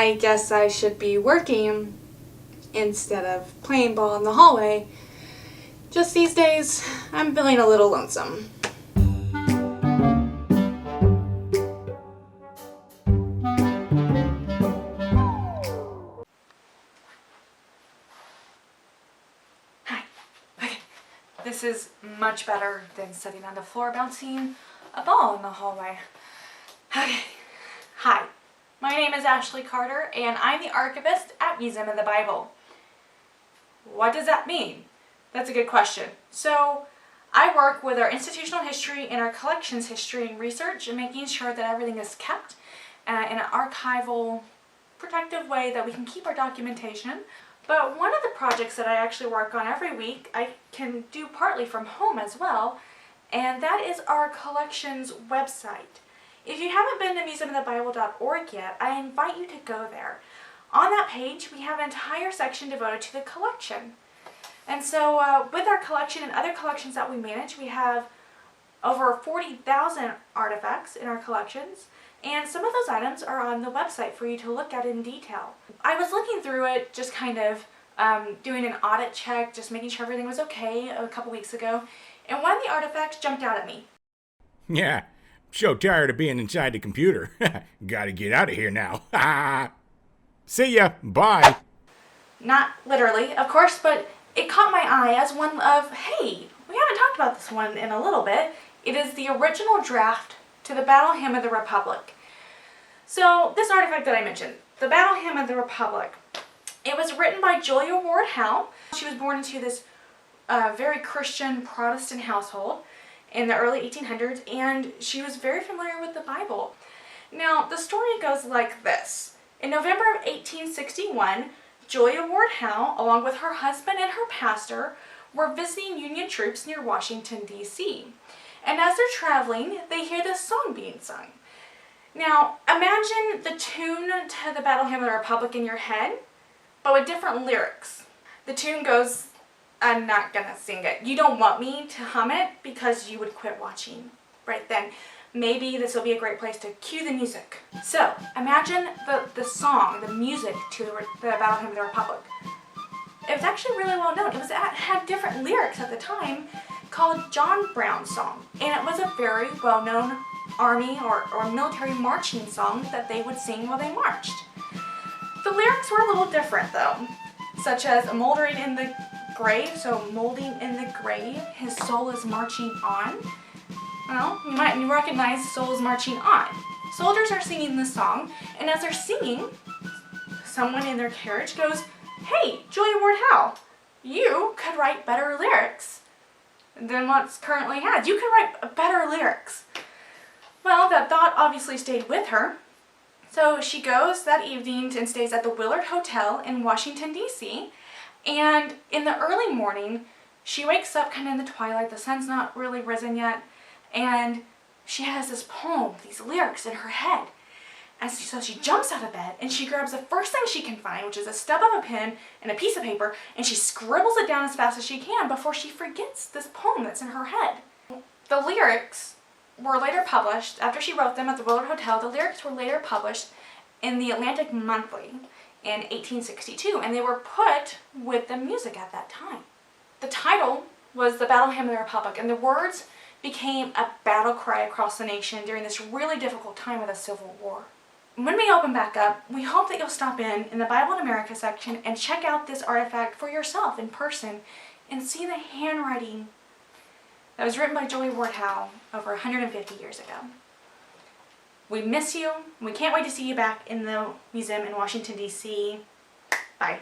I guess I should be working instead of playing ball in the hallway. Just these days, I'm feeling a little lonesome. Hi. Okay. This is much better than sitting on the floor bouncing a ball in the hallway. Okay. Hi. My name is Ashley Carter, and I'm the archivist at Museum of the Bible. What does that mean? That's a good question. So, I work with our institutional history and our collections history and research and making sure that everything is kept in an archival, protective way that we can keep our documentation. But one of the projects that I actually work on every week, I can do partly from home as well, and that is our collections website. If you haven't been to museumofthebible.org yet, I invite you to go there. On that page, we have an entire section devoted to the collection. And so with our collection and other collections that we manage, we have over 40,000 artifacts in our collections, and some of those items are on the website for you to look at in detail. I was looking through it, just kind of doing an audit check, just making sure everything was okay a couple weeks ago, and one of the artifacts jumped out at me. Yeah, so tired of being inside the computer. Gotta get out of here now. See ya, bye. Not literally, of course, but it caught my eye as one of, hey, we haven't talked about this one in a little bit. It is the original draft to the Battle Hymn of the Republic. So this artifact that I mentioned, the Battle Hymn of the Republic, it was written by Julia Ward Howe. She was born into this very Christian Protestant household in the early 1800s, and she was very familiar with the Bible. Now, the story goes like this. In November of 1861, Julia Ward Howe, along with her husband and her pastor, were visiting Union troops near Washington, D.C. And as they're traveling, they hear this song being sung. Now, imagine the tune to the Battle Hymn of the Republic in your head, but with different lyrics. The tune goes, I'm not gonna sing it. You don't want me to hum it because you would quit watching right then. Maybe this will be a great place to cue the music. So, imagine the song, the music to the Battle Hymn of the Republic. It was actually really well known. It had different lyrics at the time called John Brown's Song. And it was a very well-known army or military marching song that they would sing while they marched. The lyrics were a little different though, such as moldering in the grave, so molding in the grave, his soul is marching on. Well, you might recognize Soul is Marching On. Soldiers are singing this song, and as they're singing, someone in their carriage goes, hey, Julia Ward Howe, you could write better lyrics than what's currently had. You could write better lyrics. Well, that thought obviously stayed with her, so she goes that evening and stays at the Willard Hotel in Washington, D.C., and in the early morning, she wakes up kind of in the twilight, the sun's not really risen yet, and she has this poem, these lyrics in her head. And so she jumps out of bed and she grabs the first thing she can find, which is a stub of a pen and a piece of paper, and she scribbles it down as fast as she can before she forgets this poem that's in her head. The lyrics were later published, after she wrote them at the Willard Hotel, the lyrics were later published in the Atlantic Monthly in 1862, and they were put with the music at that time. The title was the Battle Hymn of the Republic, and the words became a battle cry across the nation during this really difficult time of the Civil War. When we open back up, we hope that you'll stop in the Bible in America section and check out this artifact for yourself in person and see the handwriting that was written by Julia Ward Howe over 150 years ago. We miss you. We can't wait to see you back in the museum in Washington, D.C. Bye.